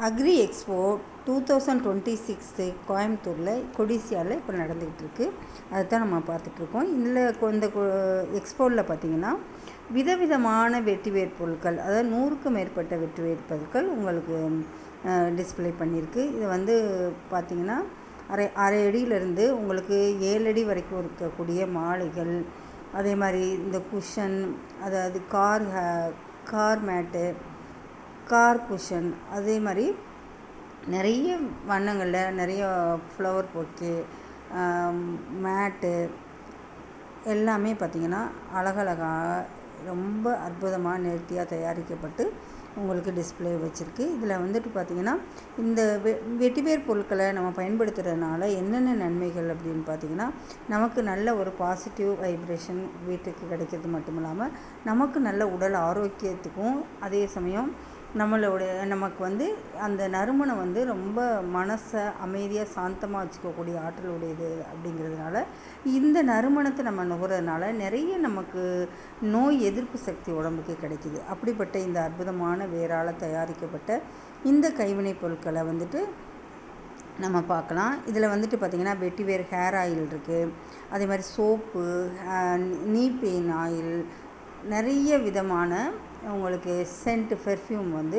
Agri expo 2026 கோயம்புத்தூரில் கொடிசியாவில் இப்போ நடந்துக்கிட்டு இருக்குது. அதுதான் நம்ம பார்த்துட்ருக்கோம். இதில் இந்த எக்ஸ்போவில் பார்த்திங்கன்னா விதவிதமான வெட்டிவேர் பொருட்கள், அதாவது 100க்கும் மேற்பட்ட வெட்டிவேர் பொருட்கள் உங்களுக்கு டிஸ்பிளே பண்ணியிருக்கு. இது வந்து பார்த்திங்கன்னா அரை அடியிலேருந்து உங்களுக்கு 7 அடி வரைக்கும் இருக்கக்கூடிய மாலைகள், அதே மாதிரி இந்த குஷன், அதாவது கார் மேட்டு, கார் குஷன், அதே மாதிரி நிறைய வண்ணங்களில் நிறைய ஃப்ளவர் பொக்கே, மேட்டு எல்லாமே பார்த்திங்கன்னா அழகழகாக ரொம்ப அற்புதமாக நேர்த்தியாக தயாரிக்கப்பட்டு உங்களுக்கு டிஸ்பிளே வச்சுருக்கு. இதில் வந்துட்டு பார்த்திங்கன்னா இந்த வெட்டிவேர் பொருட்களை நம்ம பயன்படுத்துகிறதுனால என்னென்ன நன்மைகள் அப்படின்னு பார்த்திங்கன்னா, நமக்கு நல்ல ஒரு பாசிட்டிவ் வைப்ரேஷன் வீட்டுக்கு கிடைக்கிறது மட்டும் இல்லாமல் நமக்கு நல்ல உடல் ஆரோக்கியத்துக்கும், அதே சமயம் நமக்கு வந்து அந்த நறுமணம் வந்து ரொம்ப மனசை அமைதியாக சாந்தமாக வச்சுக்கக்கூடிய ஆற்றல் உடையது. அப்படிங்கிறதுனால இந்த நறுமணத்தை நம்ம நுகர்றதுனால நிறைய நமக்கு நோய் எதிர்ப்பு சக்தி உடம்புக்கு கிடைக்கிது. அப்படிப்பட்ட இந்த அற்புதமான வேரால் தயாரிக்கப்பட்ட இந்த கைவினை பொருட்களை வந்துட்டு நம்ம பார்க்கலாம். இதில் வந்துட்டு பார்த்திங்கன்னா வெட்டிவேர் ஹேர் ஆயில் இருக்குது, அதே மாதிரி சோப்பு, நீ பெயின் ஆயில், நிறைய விதமான உங்களுக்கு சென்ட், பெர்ஃப்யூம் வந்து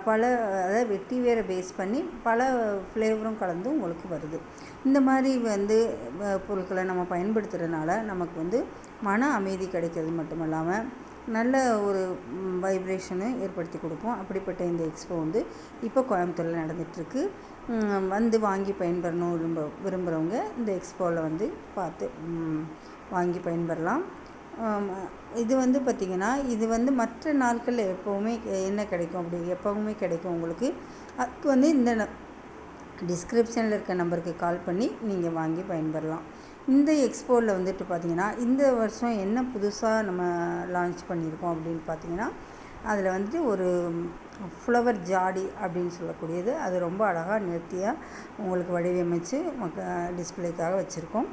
பல, அதாவது வெட்டிவேரை பேஸ் பண்ணி பல ஃப்ளேவரும் கலந்து உங்களுக்கு வருது. இந்த மாதிரி வந்து பொருட்களை நம்ம பயன்படுத்துகிறதுனால நமக்கு வந்து மன அமைதி கிடைக்கிறது மட்டும் இல்லாமல் நல்ல ஒரு வைப்ரேஷனை ஏற்படுத்தி கொடுப்போம். அப்படிப்பட்ட இந்த எக்ஸ்போ வந்து இப்போ கோயம்புத்தூரில் நடந்துகிட்ருக்கு. வந்து வாங்கி பயன்பெறணும் விரும்புகிறவங்க இந்த எக்ஸ்போவில் வந்து பார்த்து வாங்கி பயன்பெறலாம். இது வந்து பார்த்திங்கன்னா இது வந்து மற்ற நாட்களில் எப்போவுமே என்ன கிடைக்கும், அப்படி எப்போவுமே கிடைக்கும் உங்களுக்கு. அதுக்கு வந்து இந்த டிஸ்கிரிப்ஷனில் இருக்க நம்பருக்கு கால் பண்ணி நீங்கள் வாங்கி பயன்பெறலாம். இந்த எக்ஸ்போவில் வந்துட்டு பார்த்திங்கன்னா இந்த வருஷம் என்ன புதுசாக நம்ம லான்ச் பண்ணியிருக்கோம் அப்படின்னு பார்த்திங்கன்னா, அதில் வந்துட்டு ஒரு ஃப்ளவர் ஜாடி அப்படின்னு சொல்லக்கூடியது, அது ரொம்ப அழகாக நேர்த்தியாக உங்களுக்கு வடிவமைச்சு டிஸ்பிளேக்காக வச்சுருக்கோம்.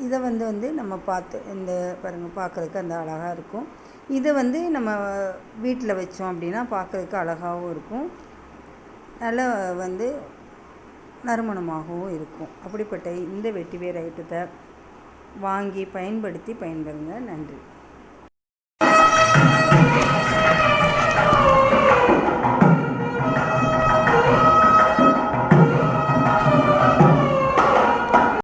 இதை வந்து நம்ம இந்த பாருங்கள், பார்க்குறதுக்கு அந்த அழகாக இருக்கும். இதை வந்து நம்ம வீட்டில் வச்சோம் அப்படின்னா பார்க்குறதுக்கு அழகாகவும் இருக்கும், நல்லா வந்து நறுமணமாகவும் இருக்கும். அப்படிப்பட்ட இந்த வெட்டிவேர் ஐட்டத்தை வாங்கி பயன்படுத்தி பயன்பெறுங்க. நன்றி.